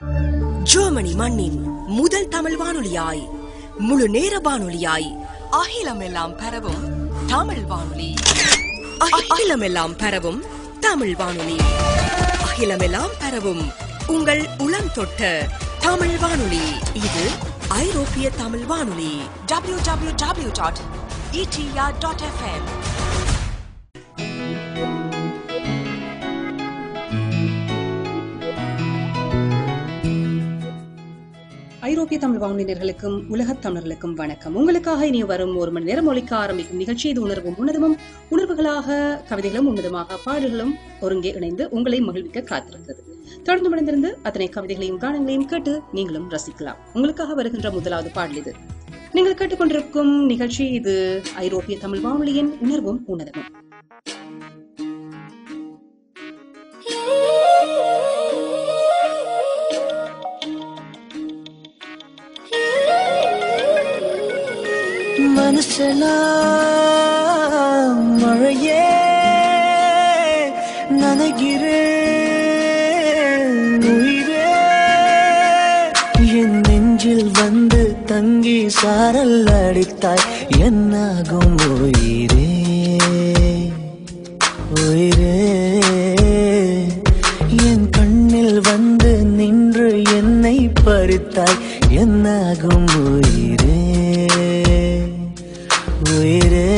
Germany மண்ணின் முதல் தமிழ் வானொலியாய், முழு நேர வானொலியாய், அகிலமெல்லாம் பரவும் தமிழ் வானொலி. அகிலமெல்லாம் பரவும் தமிழ் வானொலி. அகிலமெல்லாம் பரவும் உங்கள் உளம் தொட்ட தமிழ் வானொலி. இது ஐரோப்பிய தமிழ் வானொலி. www.etr.fm. ஐரோப்பிய தமிழ் வானொலியர்களுக்கும் உலகத் தமிழர்களுக்கும் வணக்கம். உங்களுக்காக இனி வரும் ஒரு மணி நேரம் ஒலிக்க ஆரம்பிக்கும் நிகழ்ச்சி இது உணர்வும் உன்னதமும். உணர்வுகளாக கவிதைகளும் உன்னதமாக பாடல்களும் ஒருங்கே இணைந்து உங்களை மகிழ்விக்க காத்திருக்கிறது. தொடர்ந்து மணிந்திருந்து அத்தனை கவிதைகளையும் கானங்களையும் கேட்டு நீங்களும் ரசிக்கலாம். உங்களுக்காக வருகின்ற முதலாவது பாடல் இது. நீங்கள் கேட்டுக்கொண்டிருக்கும் நிகழ்ச்சி இது ஐரோப்பிய தமிழ் வானொலியின் உணர்வும் உன்னதமும். மனசெல்லாம் மழையே நனைகிறேன் உயிரே, என் நெஞ்சில் வந்து தங்கி சாரல் அடித்தாய் என்னாகும் உயிரே உயிரே, என் கண்ணில் வந்து நின்று என்னை பறித்தாய் என்னாகும் உயிரே உயிரே.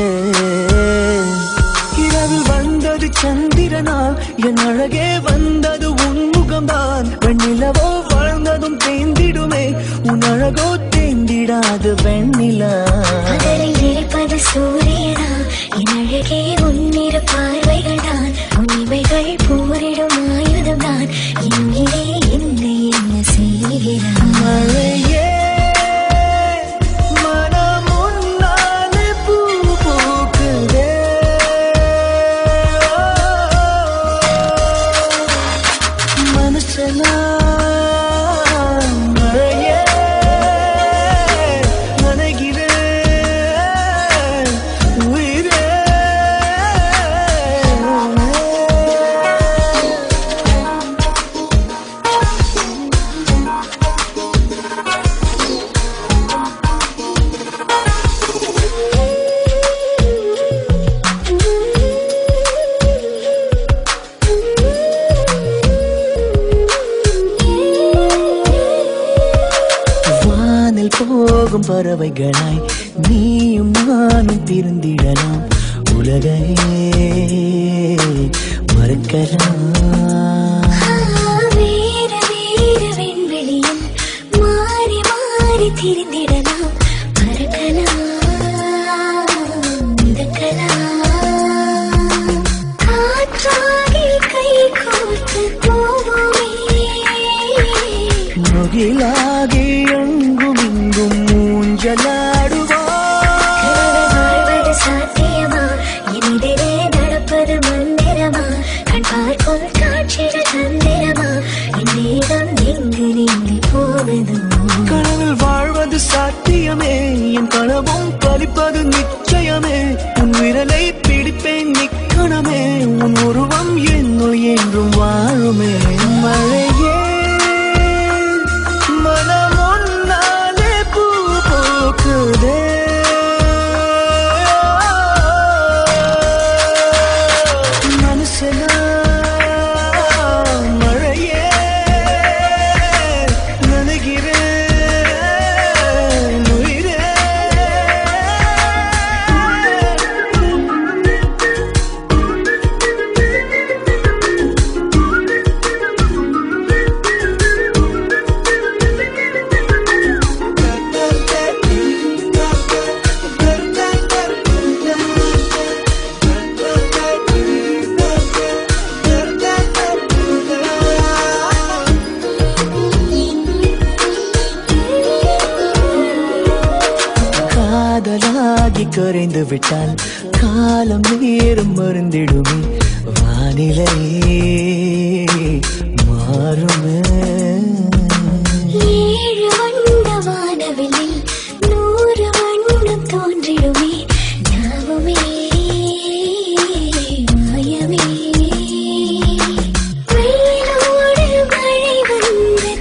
இரவில் வந்தது சந்திரனால், என் அழகே வந்தது உன்முகம்தான். வெண்ணிலவோ வாழ்ந்ததும் தேந்திடுமே, உன் அழகோ தேந்திடாது வெண்ணிலா. இருப்பது சூரியனா, என் அழகே உன்னிரு பார்வைகள்தான். உண்மைகள் போரிடும் ஆயுதம்தான். என்னிலே என்னை என்ன செய்கிறான் மழையே பறவைகளாய் நீயும் நானும் திருந்திடலாம். உலகையே மறுக்கலாம். வேறு வேறு விண்வெளியில் மாறி மாறி திரிந்திடலாம். பறக்கலாம் மிதக்கலாம். காற்றாகி கை கோர்த்து போவோமே, முகிலாகி எங்கும் இங்கும் மூஞ்சலாடுவாழ்வது சாத்தியமா? எதிரே நடப்பது மந்திரமா? கண் பார்க்கும் காட்சிகள் தந்திரமா? என் நேரம் எங்கு நீங்கி போவது? கனவில் வாழ்வது சாத்தியமே, என் கனவும் பலிப்பது நிச்சயமே. உன் விரலை பிடிப்பேன் நிக்கணமே, உன் உருவம் என்னுள் என்றும் வாழுமே. மழையே மனம் ஒன்னாலே பூ போக்குதே, மனசெல்லாம் மழையே நனைகிறேன் உயிரே. காதலாகி கரைந்து விட்டால் காலம் நேரம் மருந்திடுமே, வானிலை மாறுமே. ஏழு வண்ண வானவில்லில் 100 வண்ணம் தோன்றிடுமே, யாவுமே மாயமே. வெயிலோடு மழை வந்து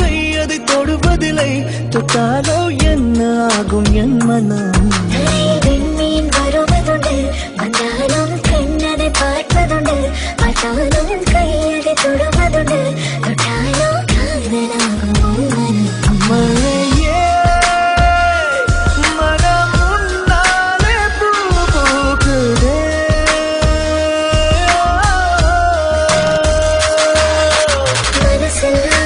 கை அதை தொடுவதில்லை, தொட்டாலோ என்ன ஆகும் என் மனம். விண்மீன் வருவதுண்டு, வந்தாலும் கண்ணதை பார்ப்பதுண்டு, பார்த்தாலும் கையதை தொடுவதுண்டு, தொட்டாலோ காதலாகும் மனம். மழையே மனம் முன்னாலே பூ பூக்குதே. மனசெல்லாம்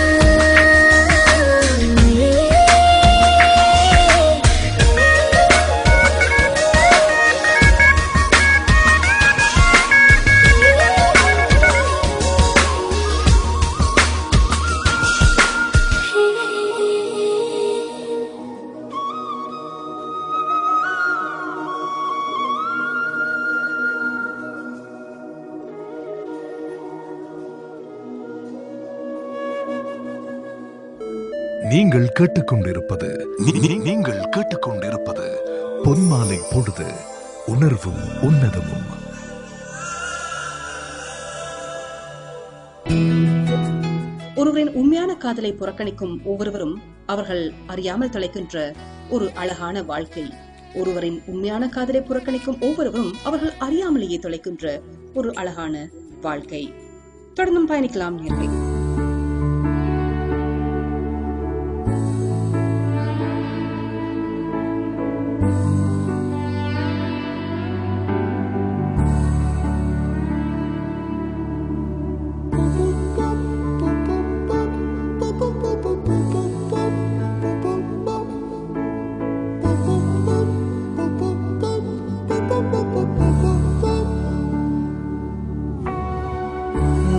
நீங்கள் கேட்டுக்கொண்டிருப்பது பொன்மாலை பொழுது உணர்வும் உன்னதமும். ஒருவரின் உண்மையான காதலை புறக்கணிக்கும் ஒவ்வொருவரும் அவர்கள் அறியாமல் தொலைக்கின்ற ஒரு அழகான வாழ்க்கை. ஒருவரின் உண்மையான காதலை புறக்கணிக்கும் ஒவ்வொருவரும் அவர்கள் அறியாமலேயே தொலைக்கின்ற ஒரு அழகான வாழ்க்கை. தொடர்ந்தும் பயணிக்கலாம் நேயர்களே.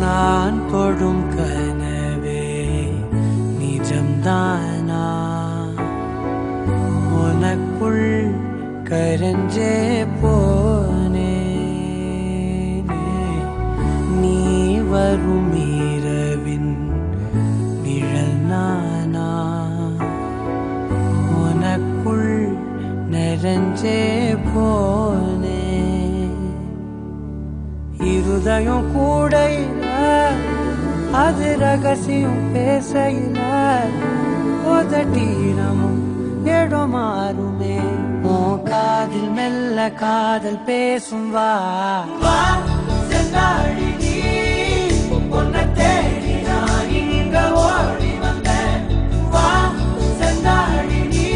நான் தொடும் கனவே நிஜம்தானா, உனக்குள் கரஞ்சே போனே. நீ வரும் இரவின் நிழல் நானா, உனக்குள் நிறைஞ்சே போனே. இருதயம் கூடையில அது ரகசியம் பேசையில உதட்டீரமும் இடம் மாறுமே. ஓ காதில் மெல்ல காதல் பேசும் வா செந்தாழி நீ உன்னை தேடி நான் இங்க ஓடி வந்தேன். வா செந்தாழி நீ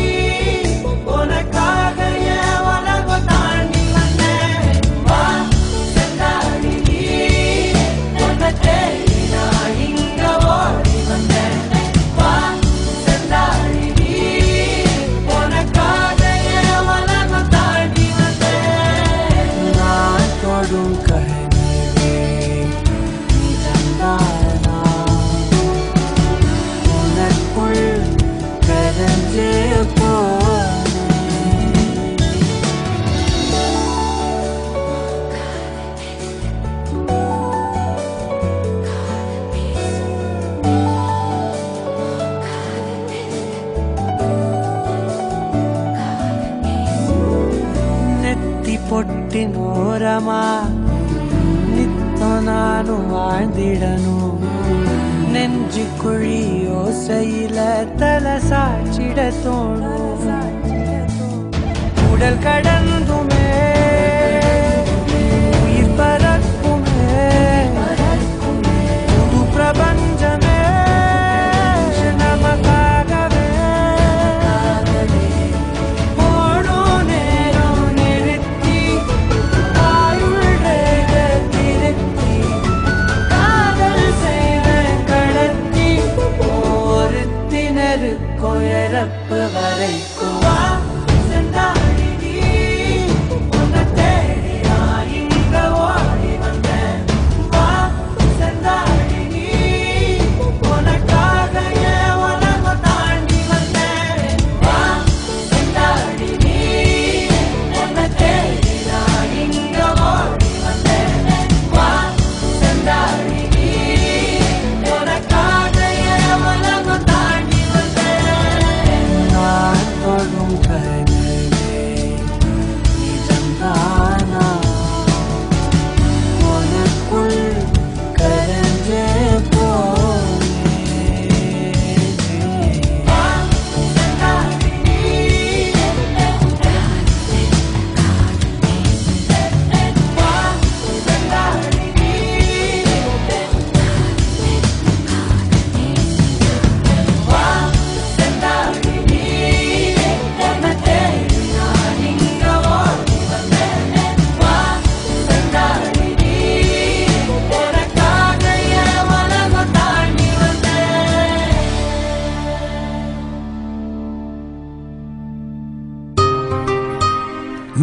உனக்காக என் உலகம் தாண்டி வந்தேன். வா செந்தாழி நீ உன்னை தேடி நான் இங்க ஓடி வந்தேன். வா செந்தாழி நீ உனக்காக என் உலகம் தாண்டி வந்தேன். நான் தொடும் கனவே நிஜம்தானா, உனக்குள் கரஞ்சே நெத்தி பொட்டின் ஓரமா நித்தம் நானும் வாழ்ந்திடணும். நெஞ்சு குழி யோசையில தலை சாச்சிட தோணும். உடல் கடந்துமே உயிர் பறக்குமே, புது பிரபஞ்சமே நமக்காகவே. போடும் நேரம் நிறுத்தி ஆயுள் ரேக திருத்தி காதல் செய்வேன் கடத்தி ஒருத்தினருக்கும் இறப்பு வரைக்கும். வா செந்தாழி நீ உன்னை தேடி நான் இங்க ஓடி வந்தேன். வா செந்தாழி நீ உனக்காக என் உலகம் தாண்டி வந்தேன். வா செந்தாழி நீ உன்னை தேடி நான் இங்க ஓடி வந்தேன். வா செந்தாழி நீ உனக்காக என் உலகம் தாண்டி வந்தேன். நான் தொடும்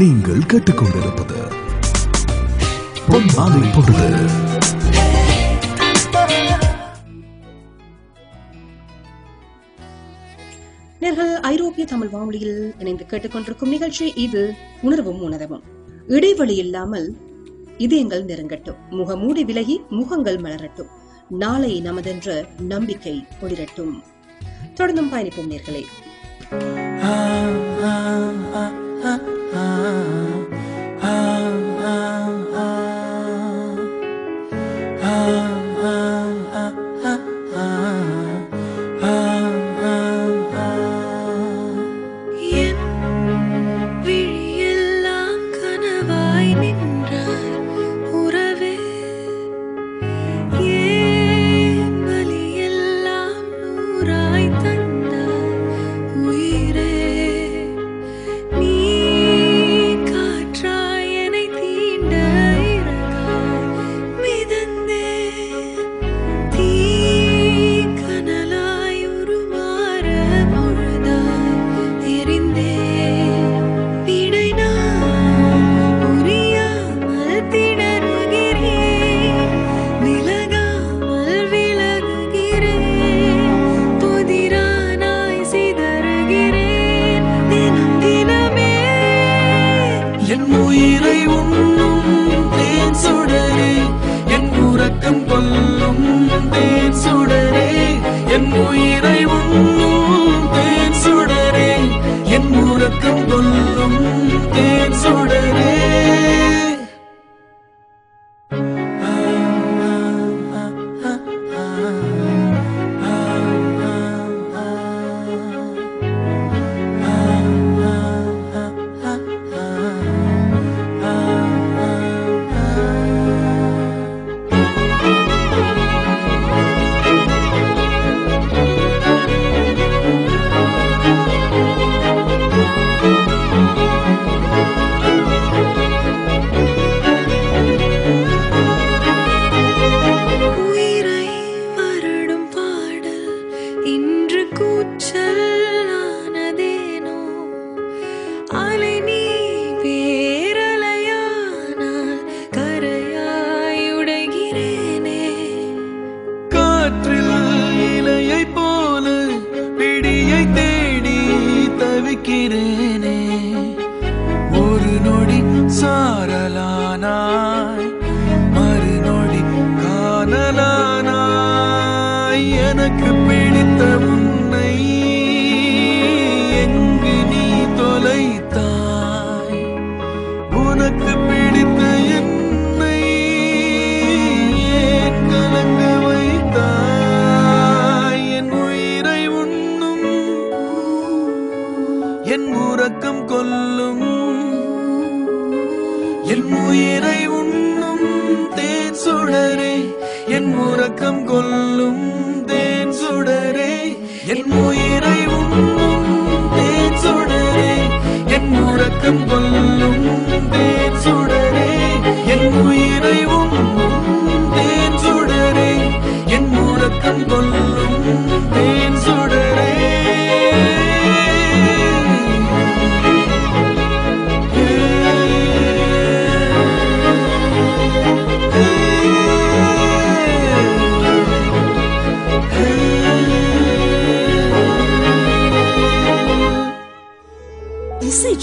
நீங்கள் கேட்டுக்கொண்டிருப்பது பொன்மாலை பொழுது. நேர்கள் ஐரோப்பிய தமிழ் வானொலியில் இணைந்து கேட்டுக்கொண்டிருக்கும் நிகழ்ச்சி இது உணர்வும் உணரவும். இடைவெளி இல்லாமல் இதயங்கள் நெருங்கட்டும், முகமூடி விலகி முகங்கள் மலரட்டும், நாளை நமதென்ற நம்பிக்கை ஒளிரட்டும். தொடர்ந்தும் பயணிப்போம் நேர்களே.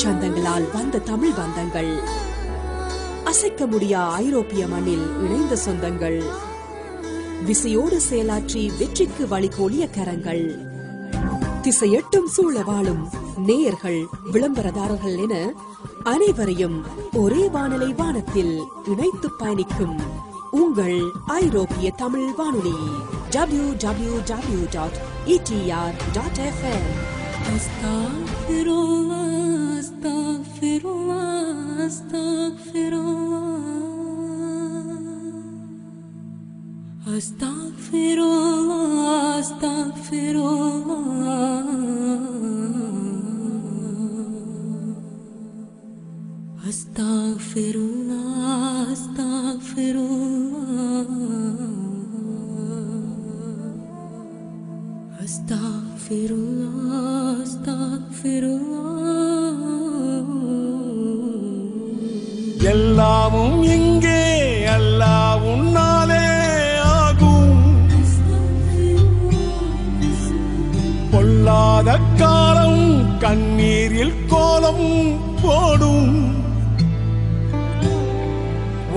சந்தங்களால் வந்த தமிழ் பந்தங்கள், அசைக்க முடியா ஐரோப்பிய மண்ணில் இணைந்த சொந்தங்கள், விசையோடு செயலாற்றி வெற்றிக்கு வழிகோலிய கரங்கள், திசையெட்டும் சூழ வாழும் நேயர்கள், விளம்பரதாரர்கள் என அனைவரையும் ஒரே வானலை வானத்தில் இணைத்து பயணிக்கும் உங்கள் ஐரோப்பிய தமிழ் வானொலி www.etr.fm. Astaghfirullah, astaghfirullah. காலம் கண்ணீரில் கோலம் போடும்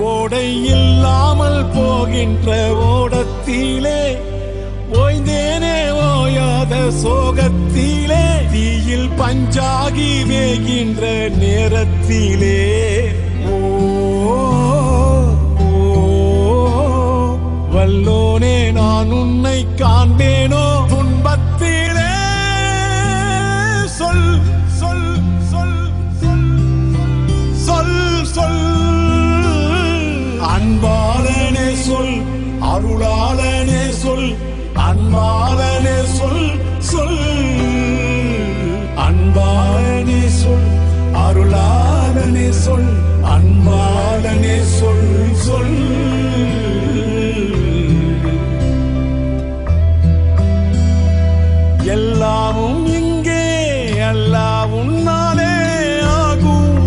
ஓடை இல்லாமல் போகின்ற ஓடத்திலே ஓய்ந்தேனே ஓயாத சோகத்திலே தீயில் பஞ்சாகி வேகின்ற நேரத்திலே வல்லோனே நான் உன்னை காண்பேனோ துன்பத்திலே சொல் சொல் சொல் சொல் சொல் அன்பாளனே சொல் அருளாளனே சொல் அன்பாளனே சொல் சொல் அன்பாளனே சொல் அருளாளனே சொல் அன்பாளனே சொல் சொல் எல்லாமும் இங்கே எல்லாம் உன்னாலே ஆகும்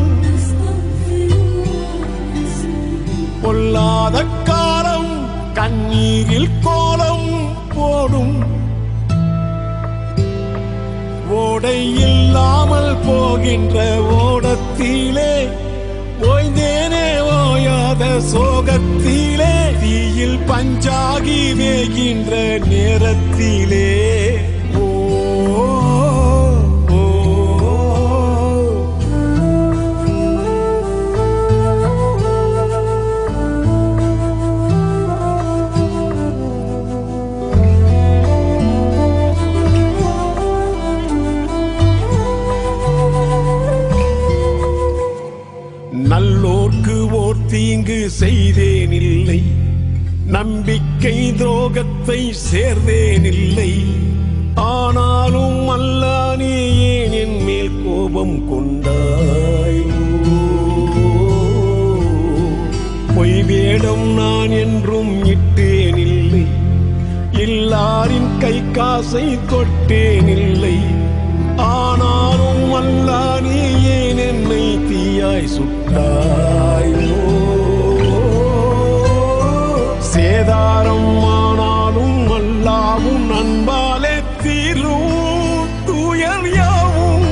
பொல்லாத காலம் கண்ணீரில் கோலம் போடும் ஓடை இல்லாமல் போகின்ற ஓடத்திலே ஓய்ந்தேனே ஓயாத சோகத்திலே தீயில் பஞ்சாகி வேகின்ற நேரத்திலே நல்லோர்க்கு ஓர் தீங்கு செய்தேனில்லை நம்பிக்கை துரோகத்தை சேர்ந்தேனில்லை ஆனாலும் அல்லா நீ ஏன் என் மேல் கோபம் கொண்டாய் பொய் வேடம் நான் என்றும் இட்டேனில்லை எல்லாரின் கை காசை தொட்டேனில்லை ஆனாலும் அல்லா நீ ஏன் என்னை தீயாய் சுட்டாயோ சேதாரம் ஆனாலும் அல்லாவும் அன்பாலே தீரும் துயர் யாவும்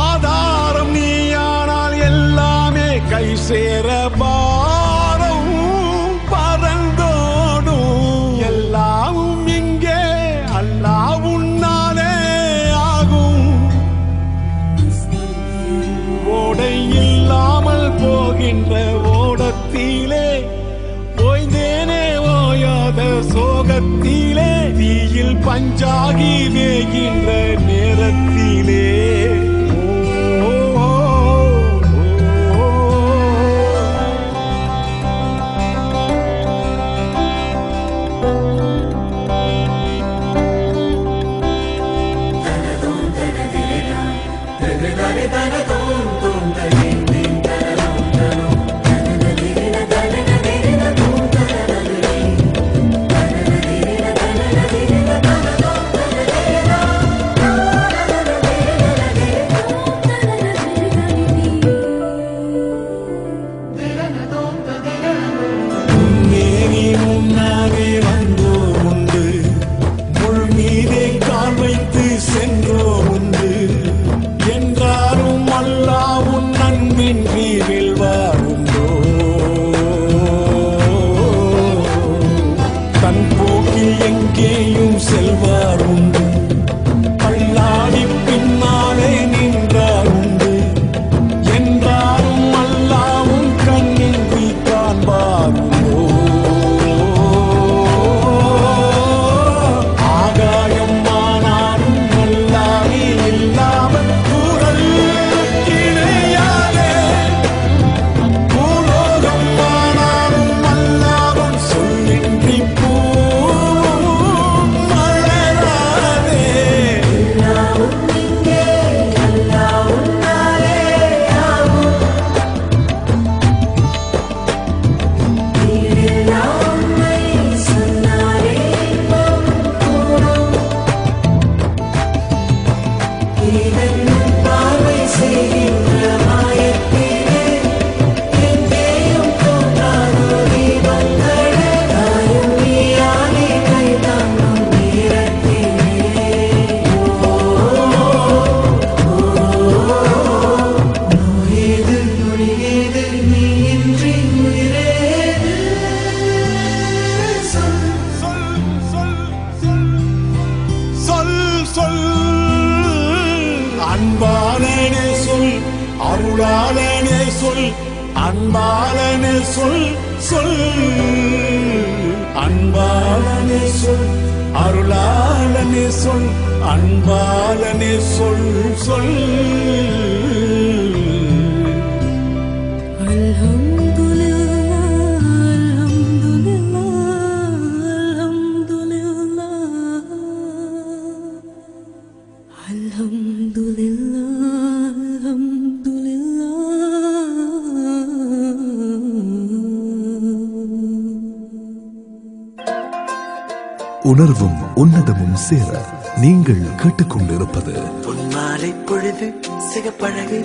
ஆதாரம் நீயானால் எல்லாமே கை சேர பாரம் பறந்தோடும் எல்லாவும் இங்கே அல்லாவும் இல்லாமல் போகின்ற ஓடத்திலே ஓய்ந்தேனே ஓயாத சோகத்திலே தீயில் பஞ்சாகி வேகின்ற நேரத்திலே சொல் அன்பாலனே சொல் அருளாலனே சொல் அன்பாலனே சொல் சொல் அன்பாலனே சொல் அருளாலனே சொல் அன்பாலனே சொல் சொல் உணர்வும் உன்னதமும் சேர நீங்கள் கேட்டுக்கொண்டிருப்பது பொன்மாலை பொழுது சிகப்பழகு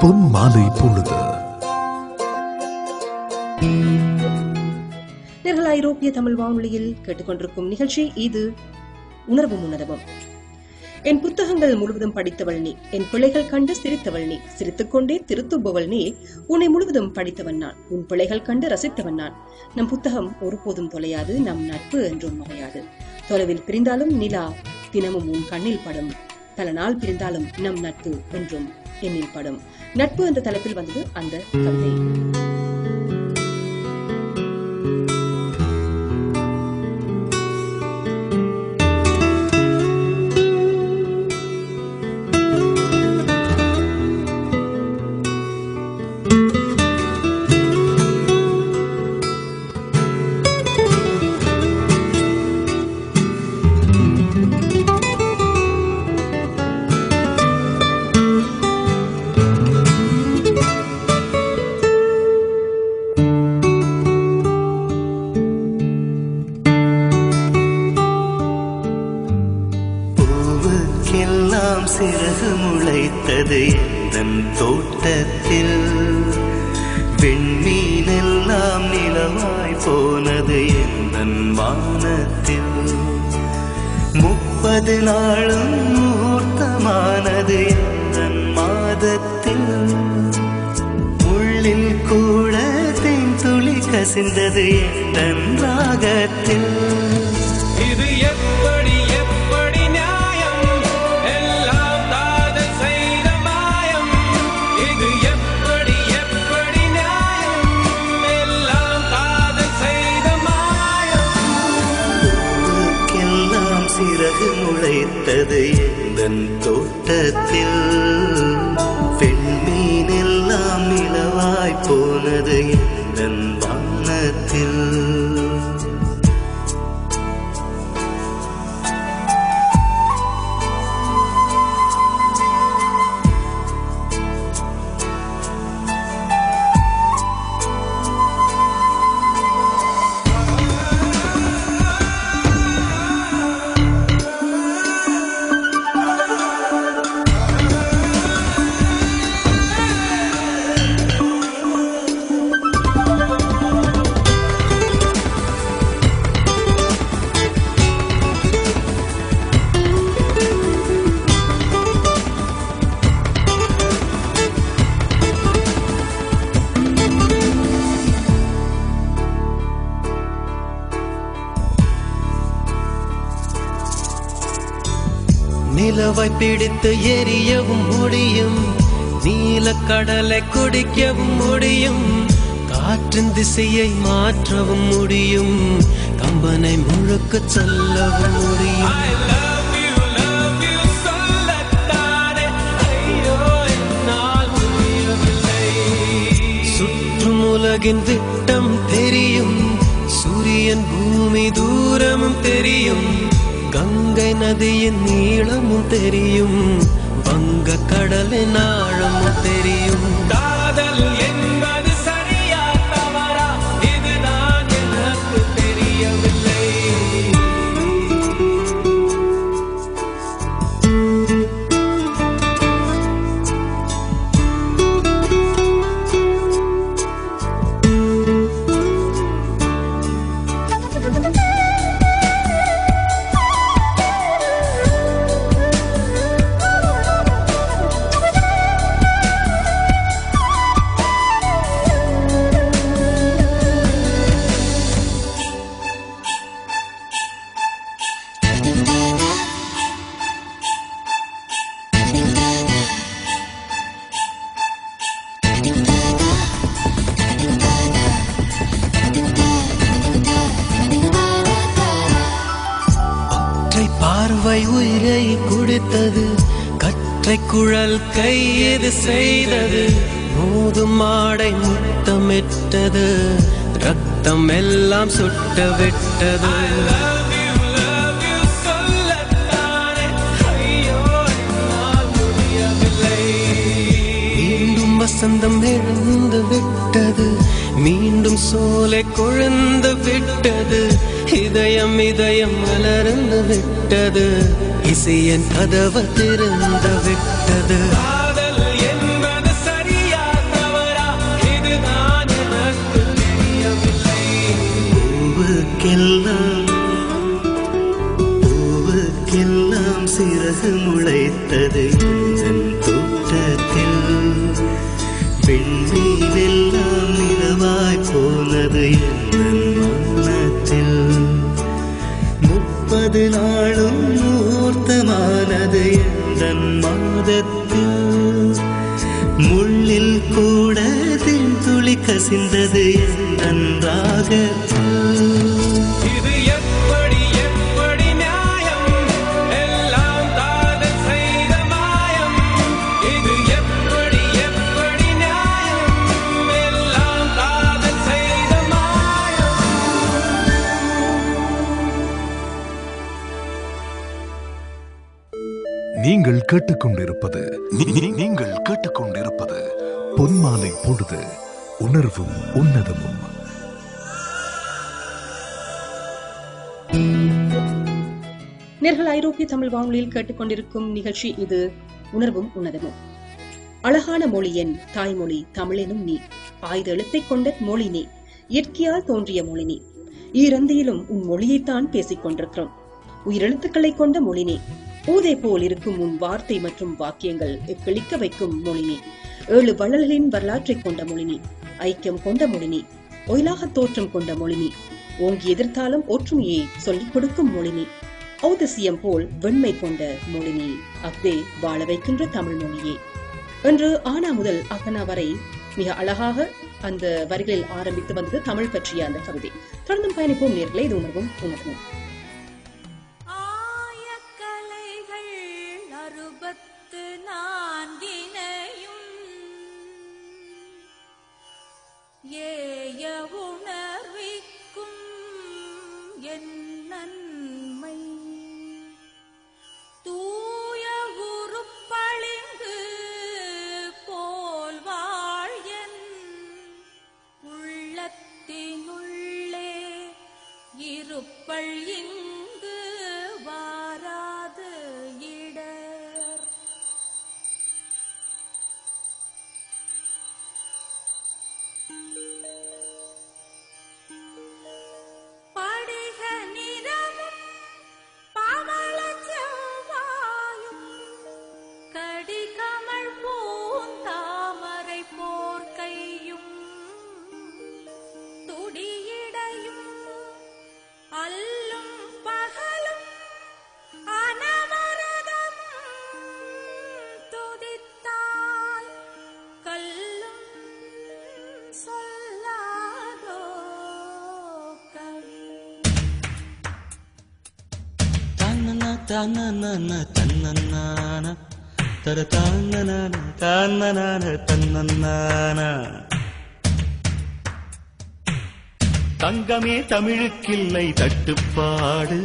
பொன்மாலை பொழுது. நேர்கள் ஐரோப்பிய தமிழ் வானொலியில் கேட்டுக்கொண்டிருக்கும் நிகழ்ச்சி இது உணர்வும் உன்னதமும். என் புத்தகங்கள் முழுவதும் படித்தவள் நீ, என் பிள்ளைகள் கண்டு சிரித்தவள் நீ, சிரித்துக்கொண்டே திருத்துபவள் நீ, உன்னை முழுவதும் படித்தவன் நான், உன் பிள்ளைகள் கண்டு ரசித்தவன் நான். நம் புத்தகம் ஒருபோதும் தொலையாது, நம் நட்பு என்றும் மறையாது. தொலைவில் பிரிந்தாலும் நிலா தினமும் உன் கண்ணில் படும், பல நாள் பிரிந்தாலும் நம் நட்பு என்றும் என்னில் படும். நட்பு என்ற தலைப்பில் வந்தது அந்த கவிதை. சிறகு முளைத்தது எந்தன் தோட்டத்தில், வெண்மீனெல்லாம் நிலவாய் போனது எந்தன் வானத்தில், 30 நாளும் முகூர்த்தமானது எந்தன் மாதத்தில், உள்ளில் கூட தேன் துளி கசிந்தது எந்தன் ராகத்தில். இது எப்படி எப்படி நியாயம், எல்லாம் காதல் செய்த மாயம். இது எப்படி எப்படி நியாயம், எல்லாம் காதல் செய்த மாயம். பூவுக்கெல்லாம் சிறகு முளைத்தது எந்தன் தோட்டத்தில், பெண்மீனெல்லாம் நிலவாய் போனது எந்தன் வானத்தில். நிலவை பிடித்து எரியவும் முடியும், நீலக்கடலை குடிக்கவும் முடியும், காற்றின் திசையை மாற்றவும் முடியும், கம்பனை முழுக்க சொல்லவும் முடியும். சுற்றும் உலகின் விட்டம் தெரியும், சூரியன் பூமி தூரமும் தெரியும், கங்கை நதியின் நீளமும் தெரியும், வங்க கடலின் ஆழமும் தெரியும். காதல் என்பது சரியா தவறா, இதுதான் எனக்கு தெரியவில்லை. அழைத்தது, கற்றை குழல் கையது செய்தது, மோதும் மாடை முத்தமிட்டது, ரத்தம் எல்லாம் சுட்ட விட்டது. மீண்டும் வசந்தம் எழுந்து விட்டது, மீண்டும் சோலை கொழுந்து விட்டது, இதயம் இதயம் மலர்ந்து விட்டது, இசையன் கதவு திறந்து விட்டது. காதல் என்பது சரியா தவறா, இதுதான் எனக்கு தெரியவில்லை. பூவுக்கெல்லாம் சிறகு முளைத்தது என் தோட்டத்தில், பெண்ணிலெல்லாம் நிலவாய் போனது என் மனத்தில், 30 நாளும் முகூர்த்தமானது என் மாதத்தில், முள்ளில் கூட துளி கசிந்தது என் ராகத்தில். இது எப்படி எப்படி நியாயம், எல்லாம் காதல் செய்த மாயம். இது எப்படி எப்படி நியாயம், எல்லாம் காதல் செய்த மாயம். நீங்கள் கேட்டுக்கொண்டிருப்பது நீங்கள் கேட்டுக்கொண்டிருப்பது பொன்மாலை பொழுது, உணர்வும் உன்னதமும். நேர்கள் ஐரோப்பிய தமிழ் வானொலியில் கேட்டுக்கொண்டிருக்கும் நிகழ்ச்சி இது உணர்வும் உன்னதமும். அழகான மொழி என் தாய்மொழி தமிழெனும் நீ, ஆயுத எழுத்தை கொண்ட மொழி நீ, இயற்கையால் தோன்றிய மொழி நீ, ஈரந்தியிலும் உன் மொழியைத்தான் பேசிக் கொண்டிருக்கிறோம். உயிரெழுத்துக்களை கொண்ட மொழி நீ, ஊதை போல் இருக்கும் உன் வார்த்தை மற்றும் வாக்கியங்கள் கிளிக்க வைக்கும் மொழி நீ, 7 வள்ளல்களின் வரலாற்றை கொண்ட மொழி நீ, ஐக்கியம் கொண்ட மொழி நீ, ஒயிலாக தோற்றம் கொண்ட மொழி நீ, ஓங்கி எதிர்த்தாலும் ஒற்றுமையை சொல்லிக் கொடுக்கும் மொழி நீ, ஔதசியம் போல் வெண்மை கொண்ட மொழி நீ, அஃதே வாழ வைக்கின்ற தமிழ் மொழியே என்று ஆனா முதல் அகனா வரை மிக அழகாக அந்த வரிகளில் ஆரம்பித்து வந்தது தமிழ் பற்றிய அந்த கவிதை. தொடர்ந்து பயணிப்போம் நேர்களே, இது உணர்வும் உணர்வும். ஏய உணர்விக்கும் என் நன்மை, தூய உருப்பளிங்கு போல் வாழ்யன் உள்ளத்தினுள்ளே இருப்பள் இங்கு வாராது இடர். படிக நிறமும் பவள செவ்வாயும் கடிகமழ் பூந்தாமரை போர்க்கையும் துடியிடையும் அல்லும் பகலும் அனவரதம் துதித்தால் கல்லும் சொல்லாதோ கவி. தன்னனா தன்னனா தன்னனானா தர தன்னனானா தன்னனானா தன்னனானா. தங்கமே தமிழுக்கில்லை தட்டுப்பாடு,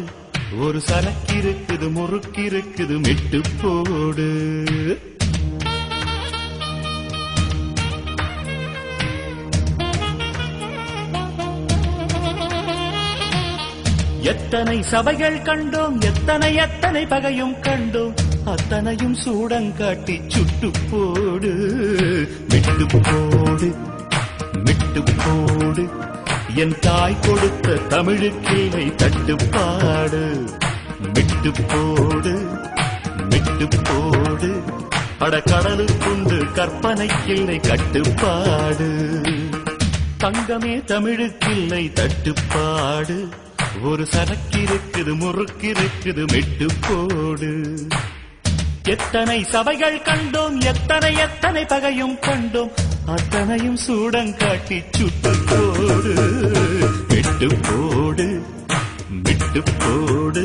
ஒரு சரக்கிருக்குது முறுக்கிருக்குது மெட்டு போடு. எத்தனை சபைகள் கண்டோம், எத்தனை எத்தனை பகையும் கண்டோம், அத்தனையும் சூடங்காட்டி சுட்டு போடு. மெட்டு போடு மெட்டு போடு, என் தாய் கொடுத்த தமிழுக்கில்லை தட்டுப்பாடு. மெட்டு போடு மெட்டு போடு, அடக்கடலுக்குண்டு கற்பனைக்கில்லை கட்டுப்பாடு. தங்கமே தமிழுக்கில்லை தட்டுப்பாடு, ஒரு சரக்கிருக்குது முறுக்கிருக்குது மெட்டு போடு. எத்தனை சபைகள் கண்டோம், எத்தனை எத்தனை பகையும் கண்டோம், அத்தனையும் சூடங்காட்டி சுட்டு போடு. மெட்டு போடு மெட்டு போடு,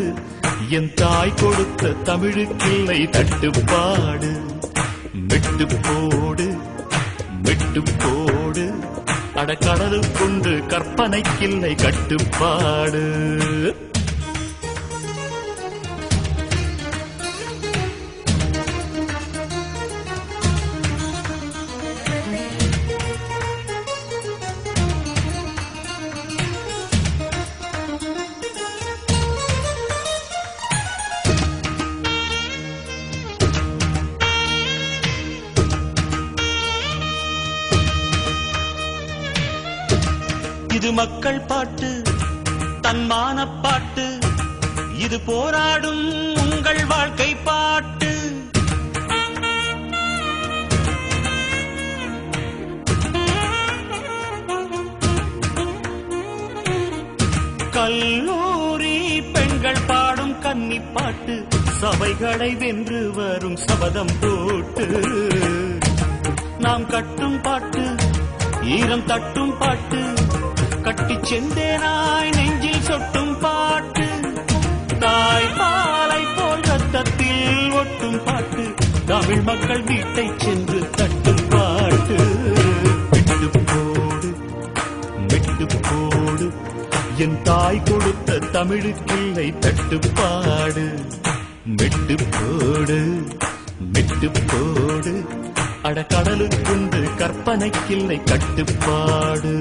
என் தாய் கொடுத்த தமிழுக்கில்லை தட்டுப்பாடு. மெட்டு போடு மெட்டு போடு, அடக்கடலுக்குண்டு கற்பனைக்கில்லை கட்டுப்பாடு. இது மக்கள் பாட்டு, தன்மான பாட்டு, இது போராடும் உங்கள் வாழ்க்கை பாட்டு. கல்லூரி பெண்கள் பாடும் கன்னி பாட்டு, சபைகளை வென்று வரும் சபதம் போட்டு. நாம் கட்டும் பாட்டு, ஈரம் தட்டும் பாட்டு, கட்டி செந்தேனாய் நெஞ்சில் சொட்டும் பாட்டு. தாய் பாலை போல் ரத்தத்தில் ஒட்டும் பாட்டு, தமிழ் மக்கள் வீட்டை சென்று தட்டும் பாட்டு. மெட்டு போடு மெட்டு போடு, என் தாய் கொடுத்த தமிழுக்கில்லை தட்டுப்பாடு. மெட்டு போடு மெட்டு போடு, அடக்கடலுக்குண்டு கற்பனைக்கில்லை கட்டுப்பாடு.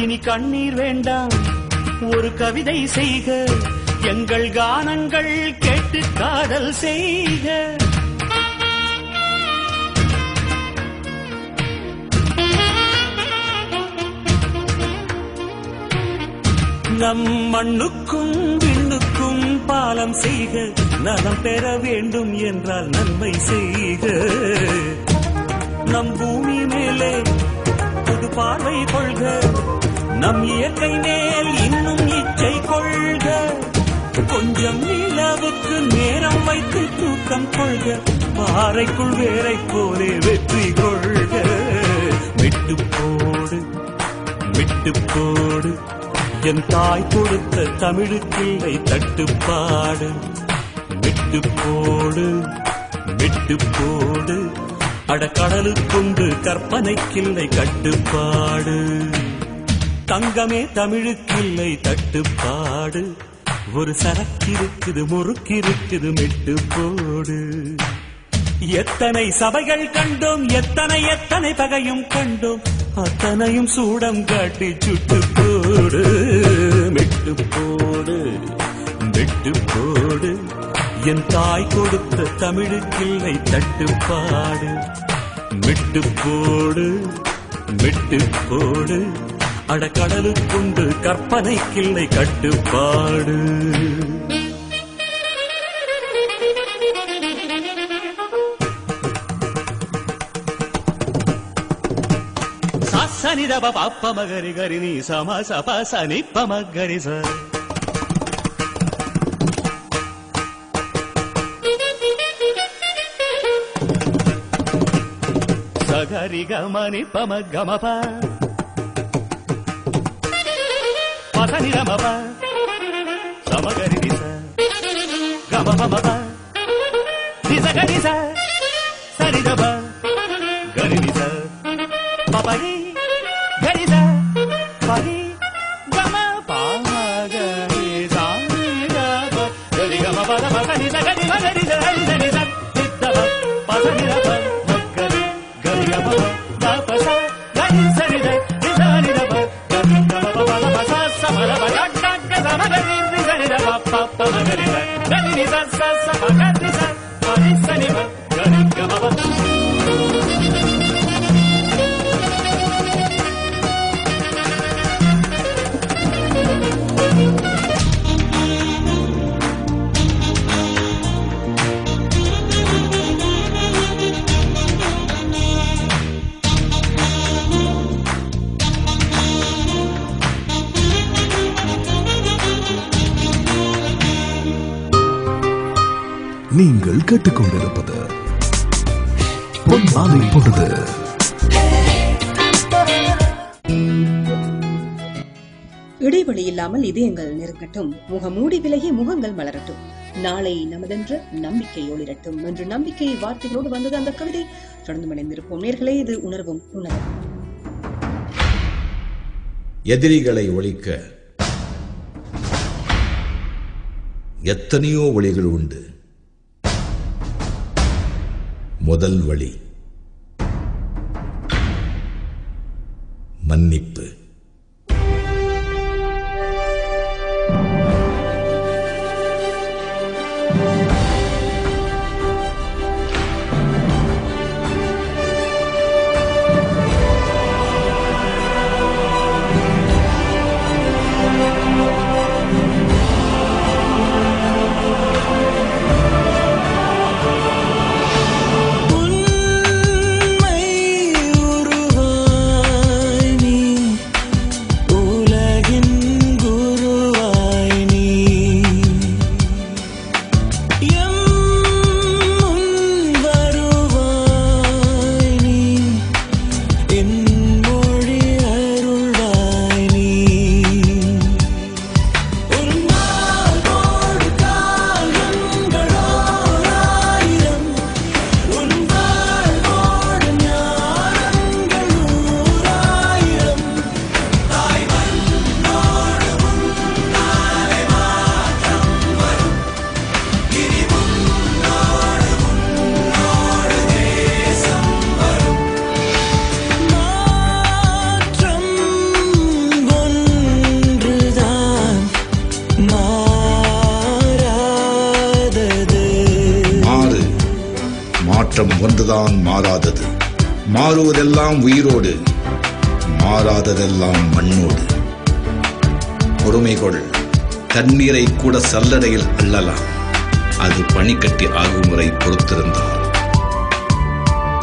இனி கண்ணீர் வேண்டாம், ஒரு கவிதை செய்க, எங்கள் கானங்கள் கேட்டு காதல் செய்க. நம் மண்ணுக்கும் விண்ணுக்கும் பாலம் செய்க, நலம் பெற வேண்டும் என்றால் நன்மை செய்க. நம் பூமி மேலே புது பார்வை கொள்க, நம் இயற்கை மேல் இன்னும் இச்சை கொள்க. கொஞ்சம் நிலவுக்கு நேரம் வைத்து தூக்கம் கொள்க, பாறைக்குள் வேரை போலே வெற்றி கொள்க. மெட்டு போடு மெட்டு போடு, என் தாய் கொடுத்த தமிழுக்கில்லை தட்டுப்பாடு. மெட்டு போடு மெட்டு போடு, அடக்கடலுக்குண்டு கற்பனைக்கில்லை கட்டுப்பாடு. தங்கமே தமிழுக்கில்லை தட்டுப்பாடு, ஒரு சரக்கிருக்குது முறுக்கிருக்குது மெட்டு போடு. எத்தனை சபைகள் கண்டோம், எத்தனை எத்தனை பகையும் கண்டோம், அத்தனையும் சூடம் காட்டி சுட்டு போடு. மெட்டு போடு மெட்டு போடு, என் தாய் கொடுத்த தமிழுக்கில்லை தட்டுப்பாடு. மெட்டு போடு மெட்டு போடு, அடக்கடலுக்குண்டு கற்பனைக்கில்லை கட்டுப்பாடு. சனிதப பாப்ப மகரி கரி நீ சம சப சனிப்ப மகரி ச. சகரி கமனி பம கமப பசனி ரமப சமகரி நிச கமபமப நிசகரி ச சரிதப கரி நிச பபரி கரி ச பரி கம பாமகரி சானிதப கரி கம பத பசனி சகரி மகரி ச ஹரி ச நிச சித்தப பசனி ரப மகரி கரி கம பப ச நீங்கள் கேட்டுக்கொண்டிருப்பது பொன்மாலை பொழுது. இடைவெளி இல்லாமல் இதயங்கள் நெருங்கட்டும், முகமூடி விலகி முகங்கள் மலரட்டும், நாளை நமதென்ற நம்பிக்கை ஒளிரட்டும் என்று நம்பிக்கை வார்த்தைகளோடு வந்தது அந்த கவிதை. தொடர்ந்து இணைந்திருப்போம் நேர்களே, இது உணர்வும் உணர்வும். எதிரிகளை ஒழிக்க எத்தனையோ வழிகள் உண்டு. முதல் வழி மன்னிப்பு. ஒன்றுதான் மாறாதது. மாறுவதெல்லாம் உயிரோடு, மாறாததெல்லாம் மண்ணோடு. பொறுமை கொள், தண்ணீரை கூட சல்லடையில் அள்ளலாம், அது பனிக்கட்டி ஆகும் வரை பொறுத்திருந்தால்.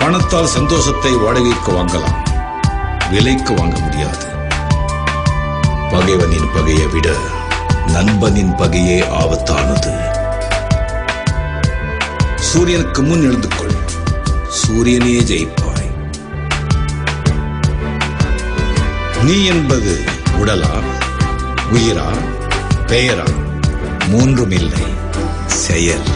பணத்தால் சந்தோஷத்தை வாடகைக்கு வாங்கலாம், விலைக்கு வாங்க முடியாது. பகைவனின் பகையை விட நண்பனின் பகையே ஆபத்தானது. சூரியனுக்கு முன் எழுந்து கொள், சூரியனே ஜெயிப்பாய். நீ என்பது உடலா, உயிரா, பெயரா? மூன்றும் இல்லை, செயல்.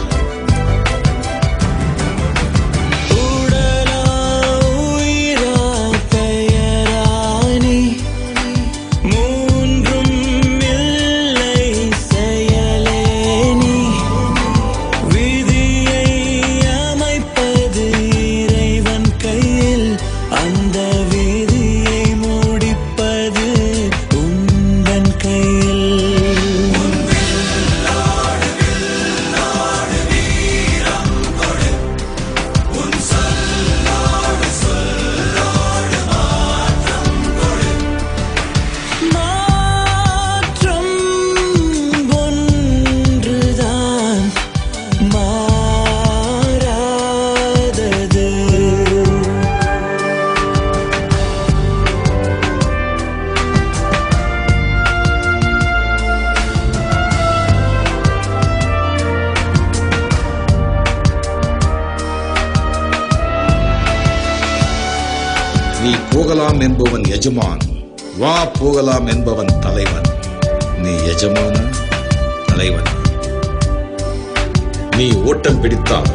நீ போகலாம் என்பவன் எஜமான், வா போகலாம் என்பவன் தலைவன். நீ எஜமான தலைவன். நீ ஓட்டம் பிடித்தால்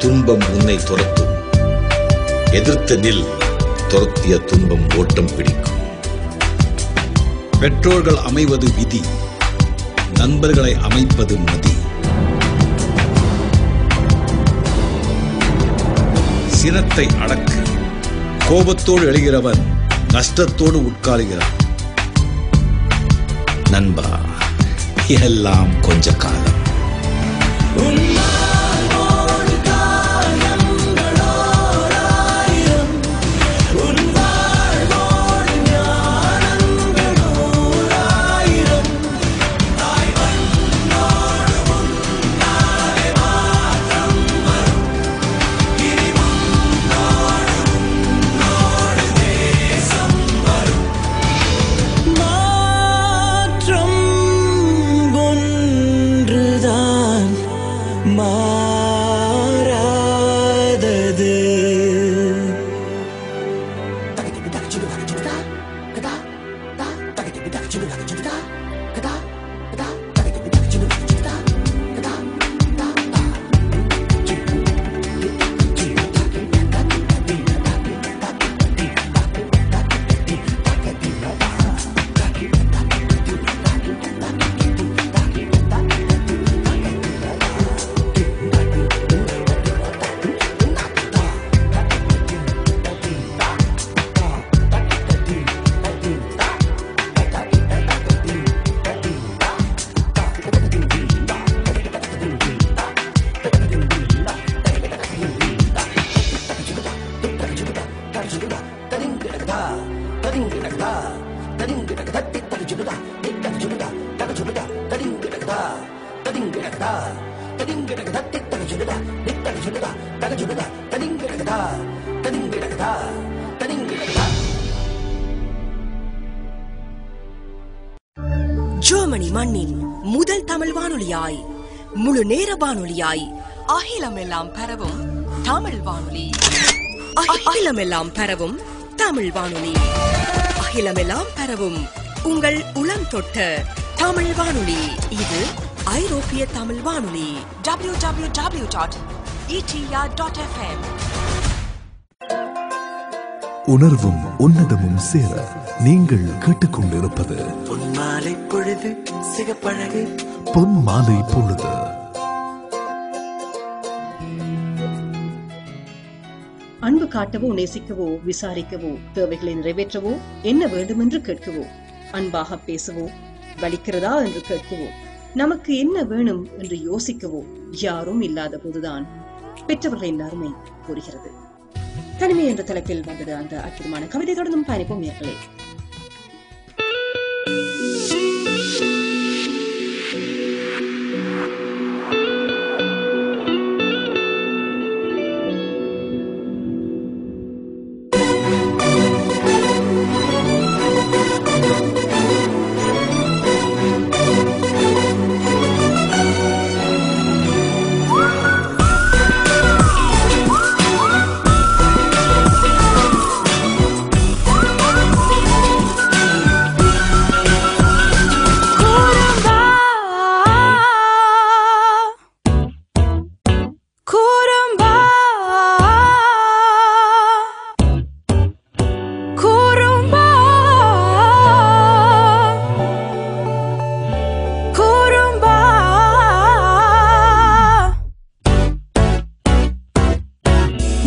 துன்பம் உன்னை துரத்தும். எதிர்த்து நில், துரத்திய துன்பம் ஓட்டம் பிடிக்கும். பெற்றோர்கள் அமைவது விதி, நண்பர்களை அமைப்பது மதி. சினத்தை அடக்கு, கோபத்தோடு எழுகிறவன் நஷ்டத்தோடு உட்காருகிறான். நண்பா, எல்லாம் கொஞ்ச காலம். ஜெர்மனி மண்ணின் முதல் தமிழ் வானொலியாய், முழு நேர வானொலியாய், அகிலமெல்லாம் பரவும் தமிழ் வானொலி. அகிலமெல்லாம் பரவும் தமிழ் வானொலி. அகிலமெல்லாம் பரவும் உங்கள் உளம் தொட்ட தமிழ் வானொலி. இது ஐரோப்பிய தமிழ் வானொலி. www.etr.fm. உணர்வும் உன்னதமும் சேர நீங்கள் கேட்டுக்கொண்டிருப்பது பொன்மாலை பொழுது சிகப்பழகு பொன்மாலை பொழுது. அன்பு காட்டவோ, நேசிக்கவோ, விசாரிக்கவோ, தேவைகளை நிறைவேற்றவோ, என்ன வேண்டும் என்று கேட்கவோ, அன்பாக பேசவோ, வலிக்கிறதா என்று கேட்கவோ, நமக்கு என்ன வேணும் என்று யோசிக்கவோ யாரும் இல்லாத போதுதான் பெற்றவர்களின் அருமை புரிகிறது. தனிமை என்ற தலைப்பில் வந்தது அந்த அற்புதமான கவிதை. தொடர்ந்தும் பயணிப்போம் நேயர்களே.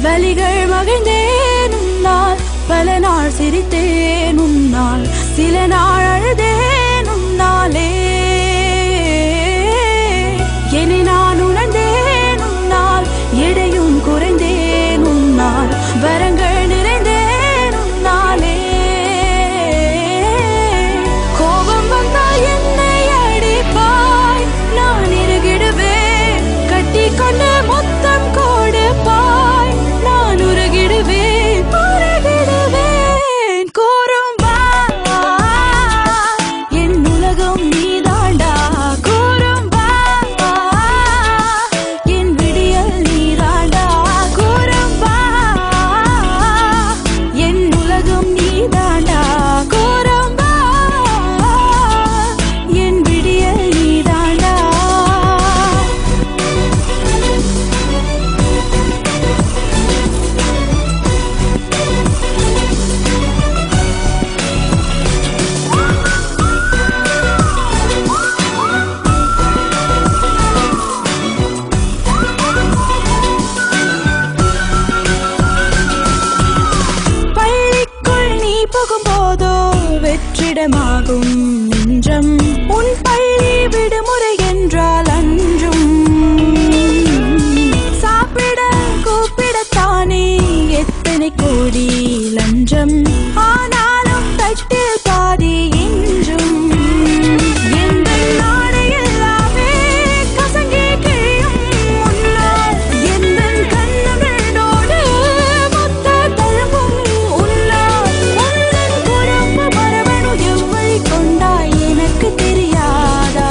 வலிகள் மகிழ்ந்தேன் உன்னால், பல நாள் சிரித்தேன் உன்னால், சில நாள் அழுதேன் உன்னாலே. என்னை நான் உணர்ந்தேன் உன்னால், எடையும் குறைந்தேன் உன்னால், வரங்கள் நிறைந்தேன் உன்னாலே. கோபம் வந்தால் என்னை அடிப்பாய், நான் இறுகிடுவேன், கட்டி கொண்டு மொத்தம் கொடுப்பாய், நான் உருகிடுவேன், உருகிடுவேன். கூறும்பா என் உலகம் நீதாண்டா, கூறும்பா என் விடியல் நீதாண்டா, கூறும்பா என் உலகம் நீதாண்டா, கூறும்பா என் விடியல் நீதாண்டா. பள்ளிக்குள் நீ புகும்போதோ வெற்றிடமாகும் நெஞ்சம், உன் பள்ளி விடுமுறை என்றால் அன்றும். சாப்பிட கூப்பிடத்தானே எத்தனை கோடி லஞ்சம், ஆனாலும் தட்டில் பாதி என்றும். எந்த நாடு எல்லாமே கசங்கி கிழியும் உன்னால், எந்த கண்ணங்களோடு மொத்த தழும்பும் உன்னால். உந்தன் குறும்பு மரபணு எவ்வழி கொண்டாய் எனக்கு தெரியாதா,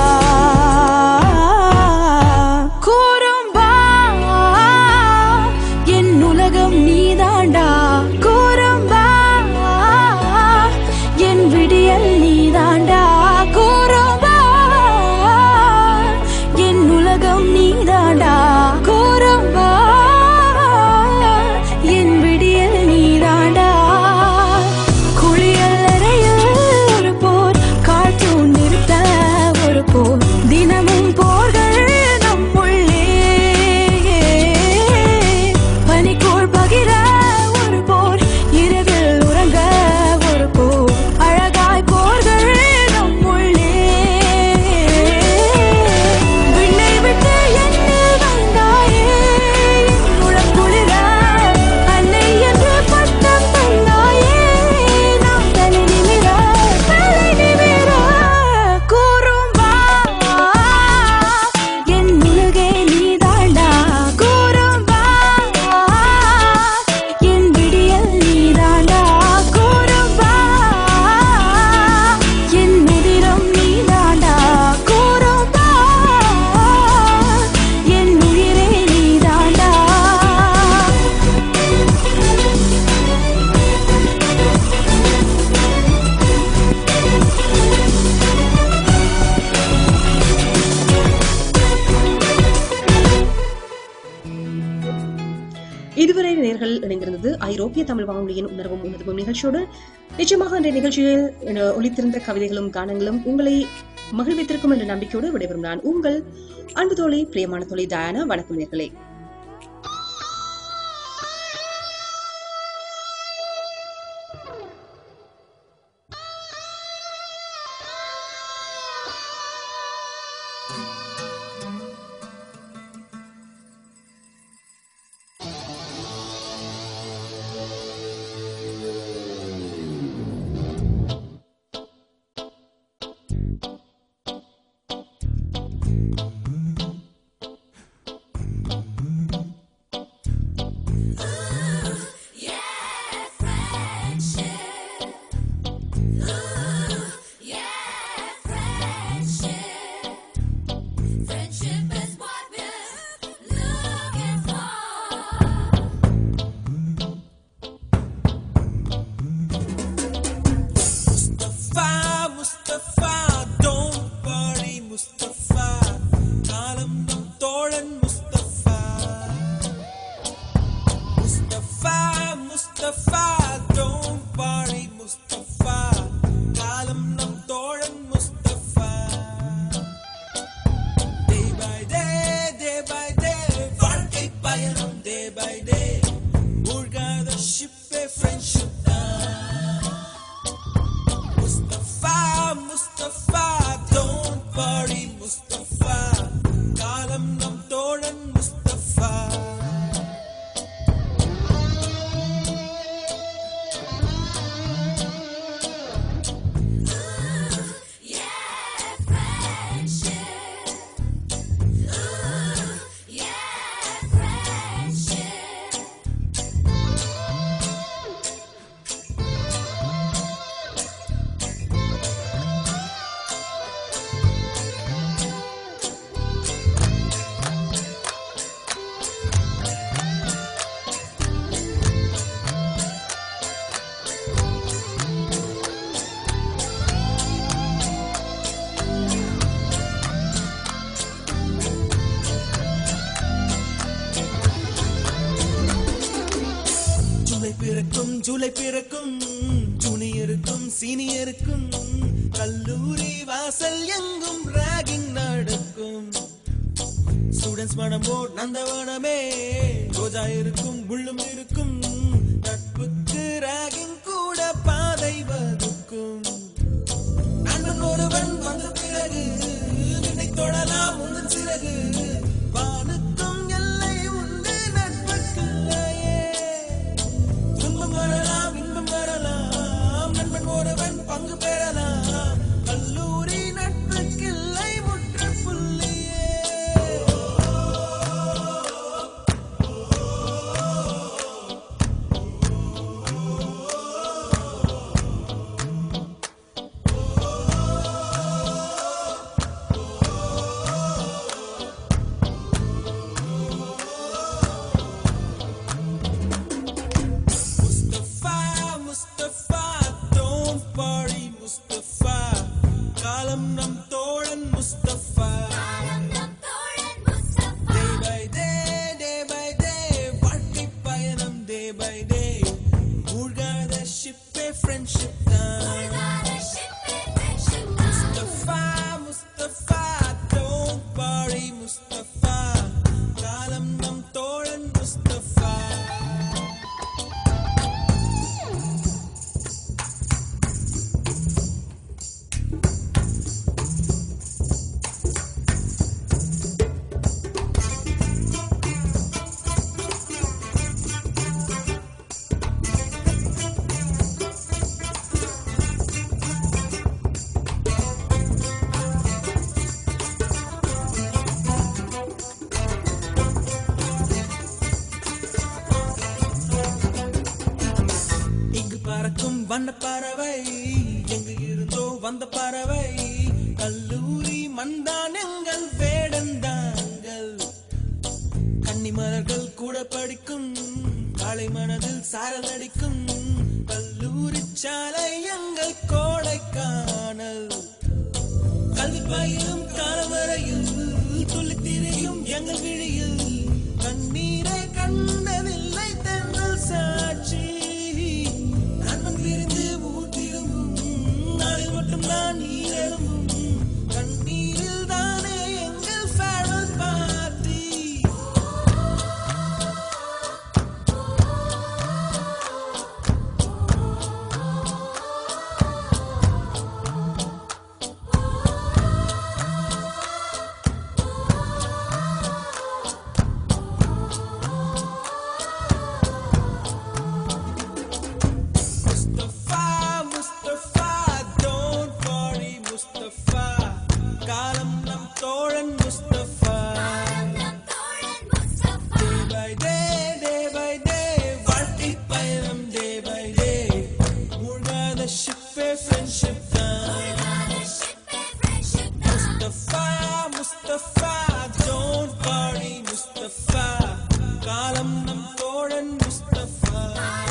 நேர்கள் இணைந்திருந்தது ஐரோப்பிய தமிழ் வானொலியின் உணர்வும் உணர்வும் நிகழ்ச்சியோடு. நிச்சயமாக இந்த நிகழ்ச்சியில் ஒலித்திருந்த கவிதைகளும் கானங்களும் உங்களை மகிழ்வித்திருக்கும் என்ற நம்பிக்கையோடு விடைபெறும் நான் உங்கள் அன்பு தோழி பிரியமான தோழி டயானா. வணக்கம் நேர்களே. ஜூலை பிறக்கும் ஜூனியருக்கும் சீனியருக்கும் கல்லூரி வாசல் எங்கும் ராகிங் நடக்கும். ஸ்டூடெண்ட்ஸ் மனமோ நந்தவனமே ரோஜா இருக்கும் புள்ளும் இருக்கும். நட்புக்கு ராகிங் கூட பாதை வகுக்கும். நண்பன் ஒருவன் வந்த பிறகு நினை தொடலாம் உந்தன் சிறகு. வானுக்கும் எல்லை உண்டு நட்புக்குள்ளையே. துன்பம் வரலாம் இன்பம் வரலாம் நண்பன் ஒருவன் பங்கு பெறலாம். கல்லூரி நட்புக்கில்லை முற்றுப்புள்ளியே. வண்ண பறவை எங்கு இருந்தோ வந்த பறவை. கல்லூரி மண்தான் எங்கள் வேடந்தாங்கள். கன்னிமலர்கள் கூட படிக்கும் காலை மனதில் சாரல் அடிக்கும். கல்லூரி சாலை எங்கள் கோடைக்கானல். கல்வி பயிலும் காலவரையில் துள்ளி திரியும் எங்கள் விழியில். கண்ணீரை கண்டதில்லை தென்றல் பாட